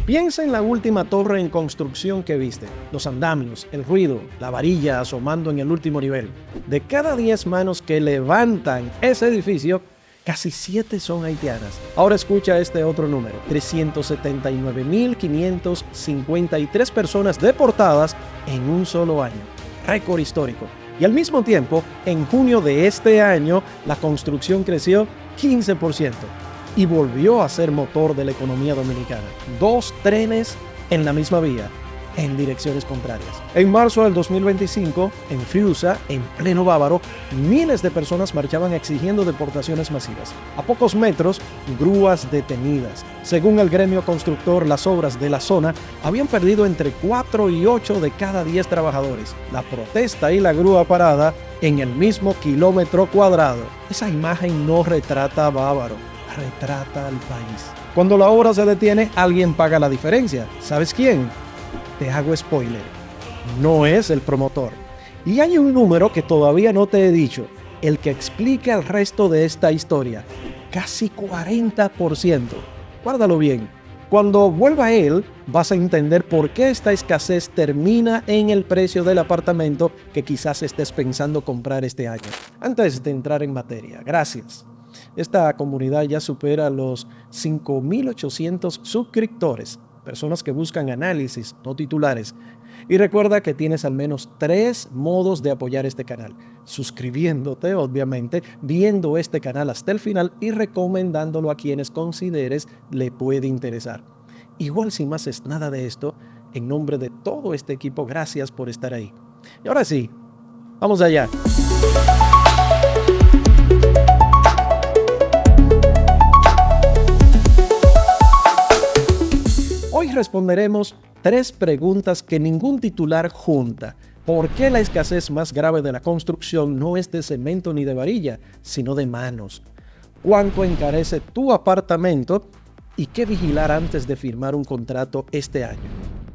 Piensa en la última torre en construcción que viste, los andamios, el ruido, la varilla asomando en el último nivel. De cada 10 manos que levantan ese edificio, casi 7 son haitianas. Ahora escucha este otro número: 379.553 personas deportadas en un solo año. Récord histórico. Y al mismo tiempo, en junio de este año, la construcción creció 15% y volvió a ser motor de la economía dominicana. 2 trenes en la misma vía, en direcciones contrarias. En marzo del 2025, en Friusa, en pleno Bávaro, miles de personas marchaban exigiendo deportaciones masivas. A pocos metros, grúas detenidas. Según el gremio constructor, las obras de la zona habían perdido entre 4 y 8 de cada 10 trabajadores. La protesta y la grúa parada en el mismo kilómetro cuadrado. Esa imagen no retrata a Bávaro, retrata al país. Cuando la obra se detiene, alguien paga la diferencia. ¿Sabes quién? Te hago spoiler, no es el promotor. Y hay un número que todavía no te he dicho, el que explica el resto de esta historia. Casi 40%. Guárdalo bien. Cuando vuelva él, vas a entender por qué esta escasez termina en el precio del apartamento que quizás estés pensando comprar este año. Antes de entrar en materia, gracias. Esta comunidad ya supera los 5.800 suscriptores. Personas que buscan análisis, no titulares. Y recuerda que tienes al menos 3 modos de apoyar este canal. Suscribiéndote, obviamente, viendo este canal hasta el final y recomendándolo a quienes consideres le puede interesar. Igual si no haces nada de esto, en nombre de todo este equipo, gracias por estar ahí. Y ahora sí, vamos allá. Hoy responderemos 3 preguntas que ningún titular junta. ¿Por qué la escasez más grave de la construcción no es de cemento ni de varilla, sino de manos? ¿Cuánto encarece tu apartamento? ¿Y qué vigilar antes de firmar un contrato este año?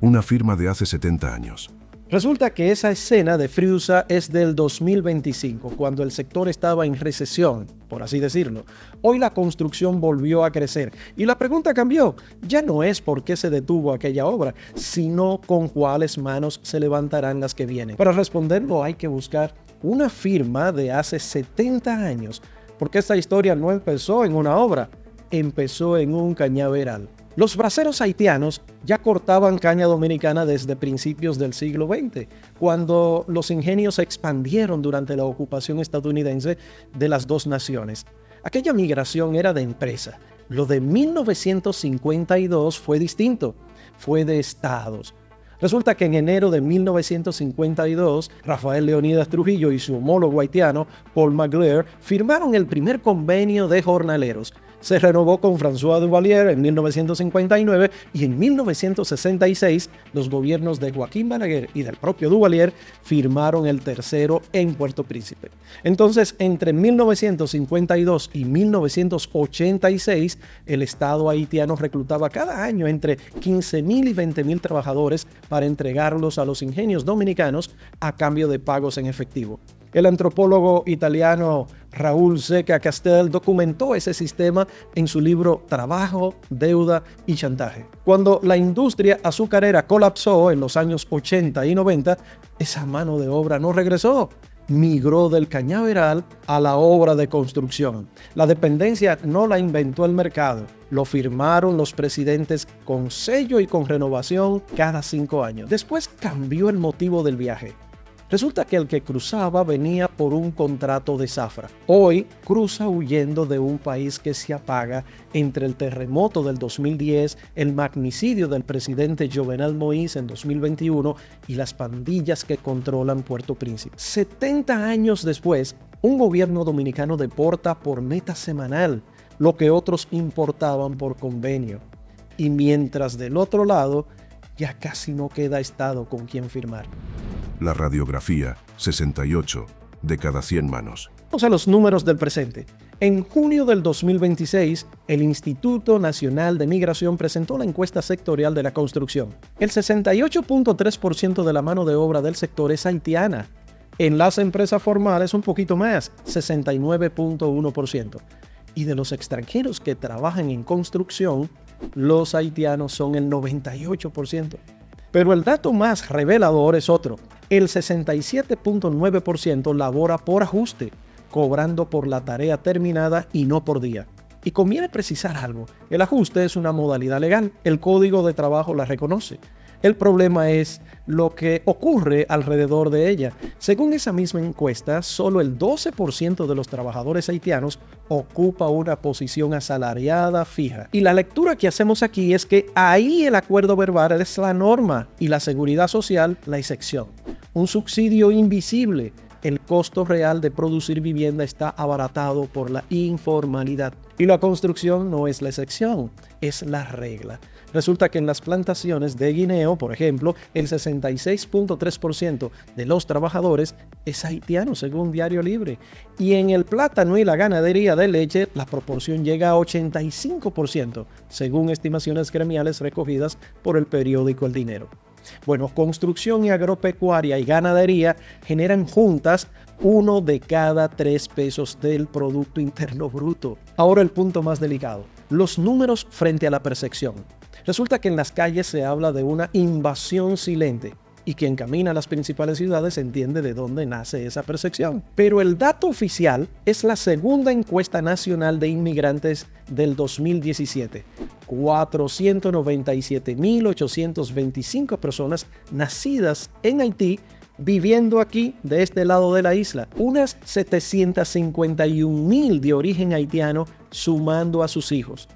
Una firma de hace 70 años. Resulta que esa escena de Friusa es del 2025, cuando el sector estaba en recesión, por así decirlo. Hoy la construcción volvió a crecer y la pregunta cambió. Ya no es por qué se detuvo aquella obra, sino con cuáles manos se levantarán las que vienen. Para responderlo hay que buscar una firma de hace 70 años, porque esta historia no empezó en una obra, empezó en un cañaveral. Los braceros haitianos ya cortaban caña dominicana desde principios del siglo XX, cuando los ingenios se expandieron durante la ocupación estadounidense de las dos naciones. Aquella migración era de empresa. Lo de 1952 fue distinto, fue de estados. Resulta que en enero de 1952, Rafael Leonidas Trujillo y su homólogo haitiano, Paul McGlair, firmaron el primer convenio de jornaleros. Se renovó con François Duvalier en 1959 y en 1966 los gobiernos de Joaquín Balaguer y del propio Duvalier firmaron el tercero en Puerto Príncipe. Entonces, entre 1952 y 1986, el Estado haitiano reclutaba cada año entre 15.000 y 20.000 trabajadores para entregarlos a los ingenios dominicanos a cambio de pagos en efectivo. El antropólogo italiano Raúl Zeca Castel documentó ese sistema en su libro Trabajo, Deuda y Chantaje. Cuando la industria azucarera colapsó en los años 80 y 90, esa mano de obra no regresó. Migró del cañaveral a la obra de construcción. La dependencia no la inventó el mercado, lo firmaron los presidentes con sello y con renovación cada 5 años. Después cambió el motivo del viaje. Resulta que el que cruzaba venía por un contrato de zafra. Hoy cruza huyendo de un país que se apaga entre el terremoto del 2010, el magnicidio del presidente Jovenel Moïse en 2021 y las pandillas que controlan Puerto Príncipe. 70 años después, un gobierno dominicano deporta por meta semanal lo que otros importaban por convenio. Y mientras del otro lado, ya casi no queda estado con quien firmar. La radiografía, 68 de cada 100 manos. Vamos a los números del presente. En junio del 2026, el Instituto Nacional de Migración presentó la encuesta sectorial de la construcción. El 68.3% de la mano de obra del sector es haitiana. En las empresas formales un poquito más, 69.1%. Y de los extranjeros que trabajan en construcción, los haitianos son el 98%. Pero el dato más revelador es otro. El 67.9% labora por ajuste, cobrando por la tarea terminada y no por día. Y conviene precisar algo. El ajuste es una modalidad legal. El Código de Trabajo la reconoce. El problema es lo que ocurre alrededor de ella. Según esa misma encuesta, solo el 12% de los trabajadores haitianos ocupa una posición asalariada fija. Y la lectura que hacemos aquí es que ahí el acuerdo verbal es la norma y la seguridad social la excepción. Un subsidio invisible. El costo real de producir vivienda está abaratado por la informalidad. Y la construcción no es la excepción, es la regla. Resulta que en las plantaciones de guineo, por ejemplo, el 66.3% de los trabajadores es haitiano, según Diario Libre. Y en el plátano y la ganadería de leche, la proporción llega a 85%, según estimaciones gremiales recogidas por el periódico El Dinero. Bueno, construcción y agropecuaria y ganadería generan juntas 1 de cada 3 pesos del Producto Interno Bruto. Ahora el punto más delicado, los números frente a la percepción. Resulta que en las calles se habla de una invasión silente y quien camina a las principales ciudades entiende de dónde nace esa percepción. Pero el dato oficial es la segunda encuesta nacional de inmigrantes del 2017. 497.825 personas nacidas en Haití viviendo aquí de este lado de la isla. Unas 751.000 de origen haitiano sumando a sus hijos.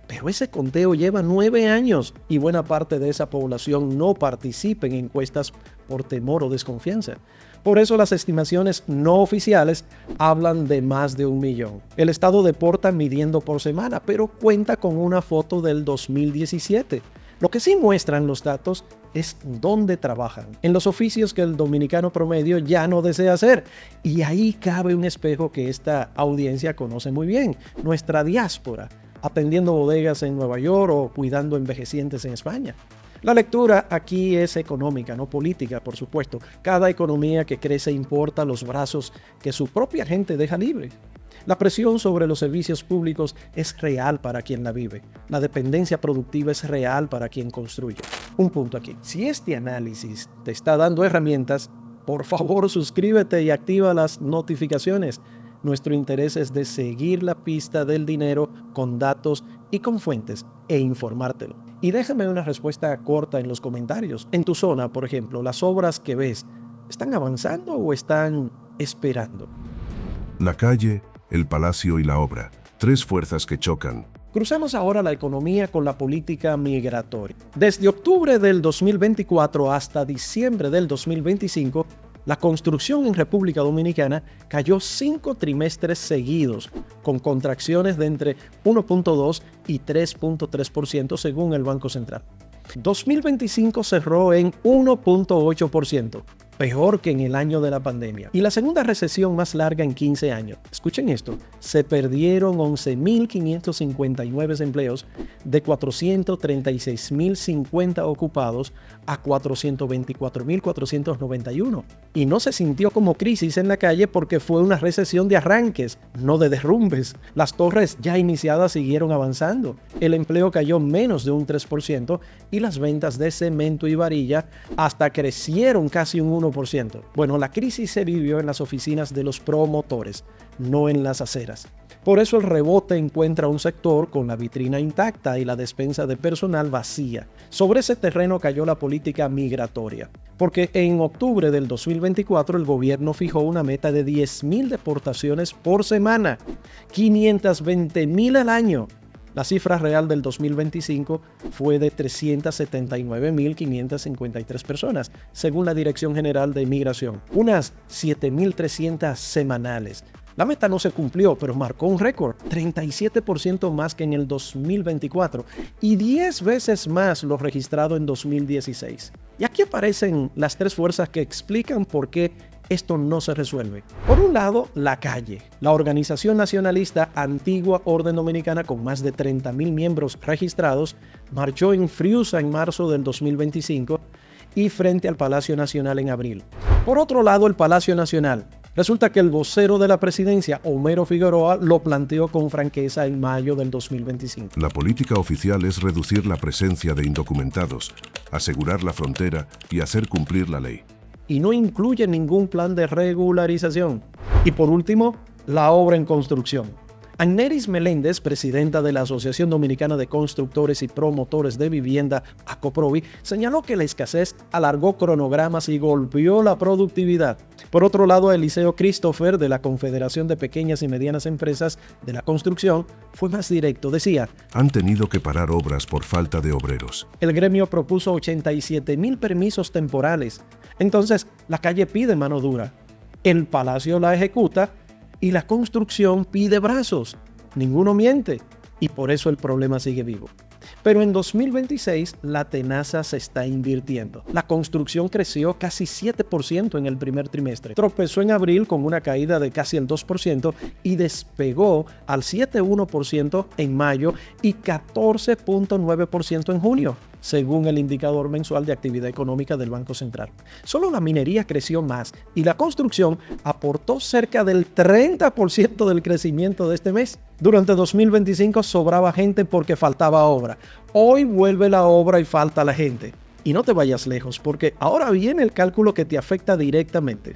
Pero ese conteo lleva 9 años y buena parte de esa población no participa en encuestas por temor o desconfianza. Por eso las estimaciones no oficiales hablan de más de 1 millón. El Estado deporta midiendo por semana, pero cuenta con una foto del 2017. Lo que sí muestran los datos es dónde trabajan, en los oficios que el dominicano promedio ya no desea hacer. Y ahí cabe un espejo que esta audiencia conoce muy bien, nuestra diáspora, atendiendo bodegas en Nueva York o cuidando envejecientes en España. La lectura aquí es económica, no política, por supuesto. Cada economía que crece importa los brazos que su propia gente deja libre. La presión sobre los servicios públicos es real para quien la vive. La dependencia productiva es real para quien construye. Un punto aquí. Si este análisis te está dando herramientas, por favor suscríbete y activa las notificaciones. Nuestro interés es de seguir la pista del dinero con datos y con fuentes e informártelo. Y déjame una respuesta corta en los comentarios. En tu zona, por ejemplo, las obras que ves, ¿están avanzando o están esperando? La calle, el palacio y la obra. 3 fuerzas que chocan. Cruzamos ahora la economía con la política migratoria. Desde octubre del 2024 hasta diciembre del 2025, la construcción en República Dominicana cayó 5 trimestres seguidos, con contracciones de entre 1.2 y 3.3% según el Banco Central. 2025 cerró en 1.8%, peor que en el año de la pandemia. Y la segunda recesión más larga en 15 años. Escuchen esto, se perdieron 11.559 empleos de 436.050 ocupados a 424.491. Y no se sintió como crisis en la calle porque fue una recesión de arranques, no de derrumbes. Las torres ya iniciadas siguieron avanzando. El empleo cayó menos de un 3% y las ventas de cemento y varilla hasta crecieron casi un 1%. Bueno, la crisis se vivió en las oficinas de los promotores, no en las aceras. Por eso el rebote encuentra un sector con la vitrina intacta y la despensa de personal vacía. Sobre ese terreno cayó la política migratoria, porque en octubre del 2024 el gobierno fijó una meta de 10.000 deportaciones por semana, 520.000 al año. La cifra real del 2025 fue de 379.553 personas, según la Dirección General de Migración, unas 7.300 semanales. La meta no se cumplió, pero marcó un récord, 37% más que en el 2024 y 10 veces más lo registrado en 2016. Y aquí aparecen las 3 fuerzas que explican por qué esto no se resuelve. Por un lado, la calle. La organización nacionalista Antigua Orden Dominicana, con más de 30.000 miembros registrados, marchó en Friusa en marzo del 2025 y frente al Palacio Nacional en abril. Por otro lado, el Palacio Nacional. Resulta que el vocero de la presidencia, Homero Figueroa, lo planteó con franqueza en mayo del 2025. La política oficial es reducir la presencia de indocumentados, asegurar la frontera y hacer cumplir la ley. Y no incluye ningún plan de regularización. Y por último, la obra en construcción. Anneris Meléndez, presidenta de la Asociación Dominicana de Constructores y Promotores de Vivienda, ACOPROVI, señaló que la escasez alargó cronogramas y golpeó la productividad. Por otro lado, Eliseo Christopher, de la Confederación de Pequeñas y Medianas Empresas de la Construcción, fue más directo. Decía: Han tenido que parar obras por falta de obreros. El gremio propuso 87,000 permisos temporales. Entonces, la calle pide mano dura, el Palacio la ejecuta y la construcción pide brazos. Ninguno miente y por eso el problema sigue vivo. Pero en 2026 la tenaza se está invirtiendo. La construcción creció casi 7% en el primer trimestre. Tropezó en abril con una caída de casi el 2% y despegó al 7,1% en mayo y 14,9% en junio, según el indicador mensual de actividad económica del Banco Central. Solo la minería creció más y la construcción aportó cerca del 30% del crecimiento de este mes. Durante 2025 sobraba gente porque faltaba obra. Hoy vuelve la obra y falta la gente. Y no te vayas lejos, porque ahora viene el cálculo que te afecta directamente.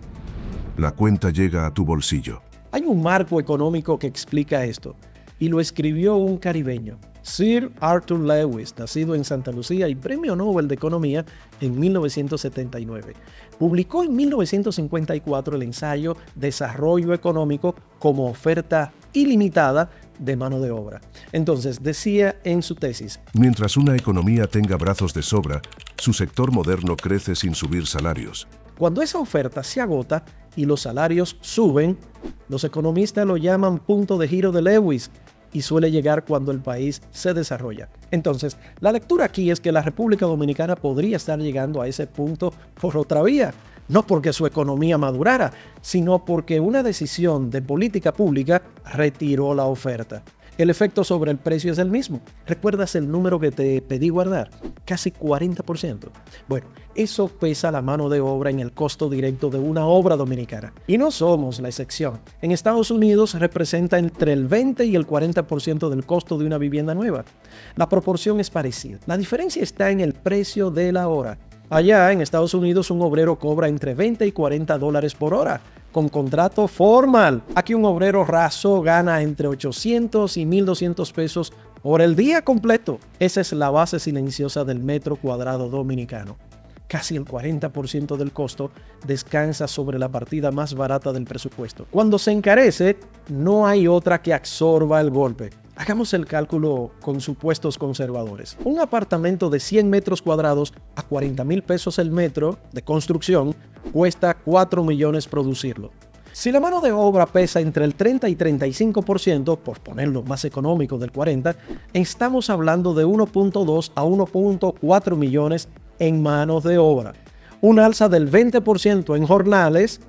La cuenta llega a tu bolsillo. Hay un marco económico que explica esto, y lo escribió un caribeño, Sir Arthur Lewis, nacido en Santa Lucía y Premio Nobel de Economía en 1979. Publicó en 1954 el ensayo Desarrollo Económico como oferta ilimitada de mano de obra. Entonces, decía en su tesis: Mientras una economía tenga brazos de sobra, su sector moderno crece sin subir salarios. Cuando esa oferta se agota y los salarios suben, los economistas lo llaman punto de giro de Lewis, y suele llegar cuando el país se desarrolla. Entonces, la lectura aquí es que la República Dominicana podría estar llegando a ese punto por otra vía, no porque su economía madurara, sino porque una decisión de política pública retiró la oferta. El efecto sobre el precio es el mismo. ¿Recuerdas el número que te pedí guardar? Casi 40%. Bueno, eso pesa la mano de obra en el costo directo de una obra dominicana. Y no somos la excepción. En Estados Unidos representa entre el 20 y el 40% del costo de una vivienda nueva. La proporción es parecida. La diferencia está en el precio de la hora. Allá en Estados Unidos un obrero cobra entre 20 y 40 dólares por hora, con contrato formal. Aquí un obrero raso gana entre 800 y 1,200 pesos por el día completo. Esa es la base silenciosa del metro cuadrado dominicano. Casi el 40% del costo descansa sobre la partida más barata del presupuesto. Cuando se encarece, no hay otra que absorba el golpe. Hagamos el cálculo con supuestos conservadores. Un apartamento de 100 metros cuadrados a 40,000 pesos el metro de construcción cuesta 4 millones producirlo. Si la mano de obra pesa entre el 30 y 35%, por ponerlo más económico del 40%, estamos hablando de 1,2 a 1,4 millones en manos de obra. Un alza del 20% en jornales,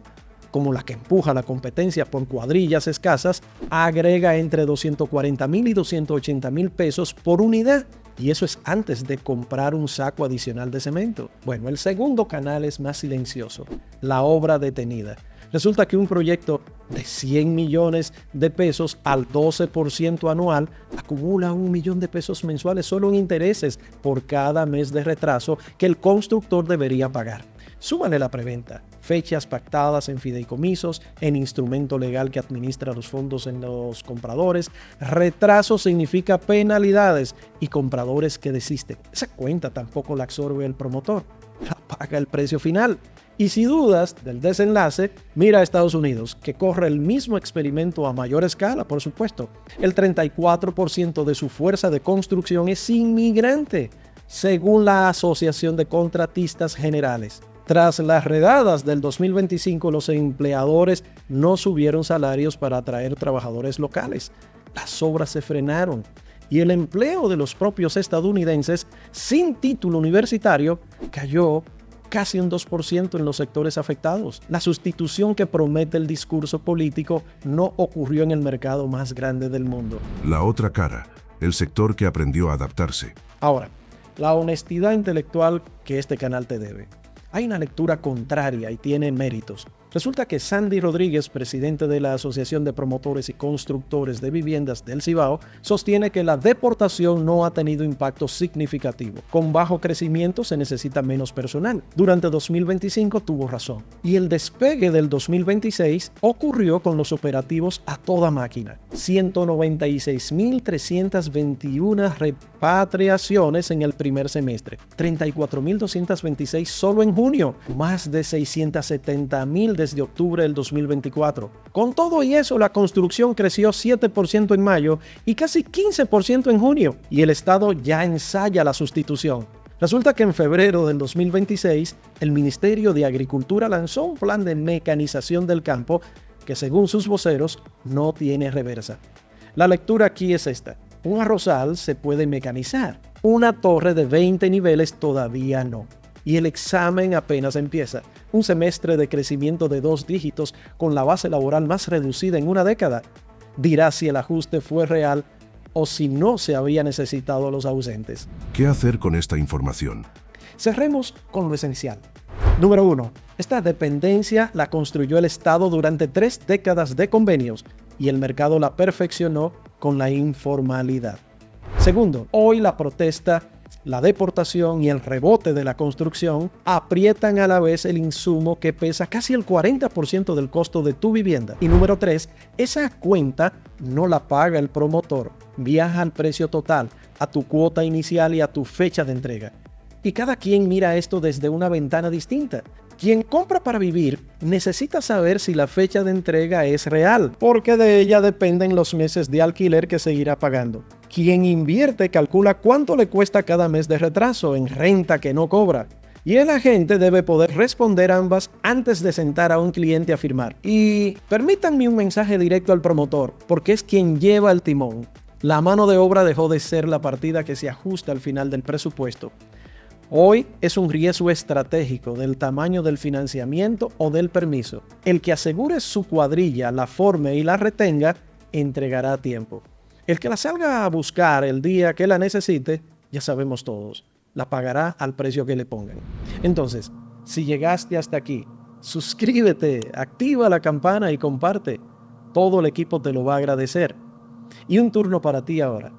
como la que empuja la competencia por cuadrillas escasas, agrega entre 240,000 y 280,000 pesos por unidad. Y eso es antes de comprar un saco adicional de cemento. Bueno, el segundo canal es más silencioso, la obra detenida. Resulta que un proyecto de 100 millones de pesos al 12% anual acumula 1 millón de pesos mensuales solo en intereses por cada mes de retraso que el constructor debería pagar. Súmale la preventa, fechas pactadas en fideicomisos, en instrumento legal que administra los fondos en los compradores. Retraso significa penalidades y compradores que desisten. Esa cuenta tampoco la absorbe el promotor, la paga el precio final. Y si dudas del desenlace, mira a Estados Unidos, que corre el mismo experimento a mayor escala, por supuesto. El 34% de su fuerza de construcción es inmigrante, según la Asociación de Contratistas Generales. Tras las redadas del 2025, los empleadores no subieron salarios para atraer trabajadores locales. Las obras se frenaron y el empleo de los propios estadounidenses sin título universitario cayó casi un 2% en los sectores afectados. La sustitución que promete el discurso político no ocurrió en el mercado más grande del mundo. La otra cara, el sector que aprendió a adaptarse. Ahora, la honestidad intelectual que este canal te debe. Hay una lectura contraria y tiene méritos. Resulta que Sandy Rodríguez, presidente de la Asociación de Promotores y Constructores de Viviendas del Cibao, sostiene que la deportación no ha tenido impacto significativo. Con bajo crecimiento se necesita menos personal. Durante 2025 tuvo razón. Y el despegue del 2026 ocurrió con los operativos a toda máquina. 196.321 repatriaciones en el primer semestre. 34.226 solo en junio. Más de 670.000 desde octubre del 2024. Con todo y eso, la construcción creció 7% en mayo y casi 15% en junio, y el Estado ya ensaya la sustitución. Resulta que en febrero del 2026, el Ministerio de Agricultura lanzó un plan de mecanización del campo que, según sus voceros, no tiene reversa. La lectura aquí es esta: un arrozal se puede mecanizar, una torre de 20 niveles todavía no. Y el examen apenas empieza. Un semestre de crecimiento de 2 dígitos con la base laboral más reducida en una década dirá si el ajuste fue real o si no se había necesitado a los ausentes. ¿Qué hacer con esta información? Cerremos con lo esencial. Número 1. Esta dependencia la construyó el Estado durante 3 décadas de convenios y el mercado la perfeccionó con la informalidad. Segundo, hoy la protesta, la deportación y el rebote de la construcción aprietan a la vez el insumo que pesa casi el 40% del costo de tu vivienda. Y número 3, esa cuenta no la paga el promotor, viaja al precio total, a tu cuota inicial y a tu fecha de entrega. Y cada quien mira esto desde una ventana distinta. Quien compra para vivir necesita saber si la fecha de entrega es real, porque de ella dependen los meses de alquiler que seguirá pagando. Quien invierte calcula cuánto le cuesta cada mes de retraso en renta que no cobra. Y el agente debe poder responder ambas antes de sentar a un cliente a firmar. Y permítanme un mensaje directo al promotor, porque es quien lleva el timón. La mano de obra dejó de ser la partida que se ajusta al final del presupuesto. Hoy es un riesgo estratégico del tamaño del financiamiento o del permiso. El que asegure su cuadrilla, la forme y la retenga, entregará a tiempo. El que la salga a buscar el día que la necesite, ya sabemos todos, la pagará al precio que le pongan. Entonces, si llegaste hasta aquí, suscríbete, activa la campana y comparte. Todo el equipo te lo va a agradecer. Y un turno para ti ahora.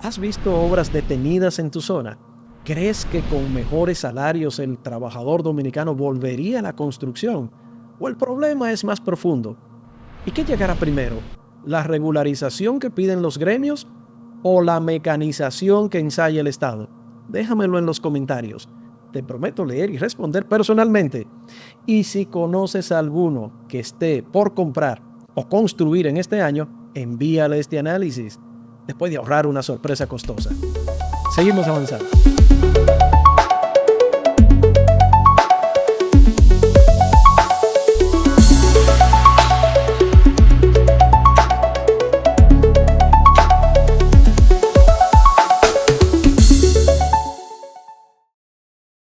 ¿Has visto obras detenidas en tu zona? ¿Crees que con mejores salarios el trabajador dominicano volvería a la construcción? ¿O el problema es más profundo? ¿Y qué llegará primero? ¿La regularización que piden los gremios o la mecanización que ensaya el Estado? Déjamelo en los comentarios. Te prometo leer y responder personalmente. Y si conoces a alguno que esté por comprar o construir en este año, envíale este análisis después de ahorrar una sorpresa costosa. Seguimos avanzando.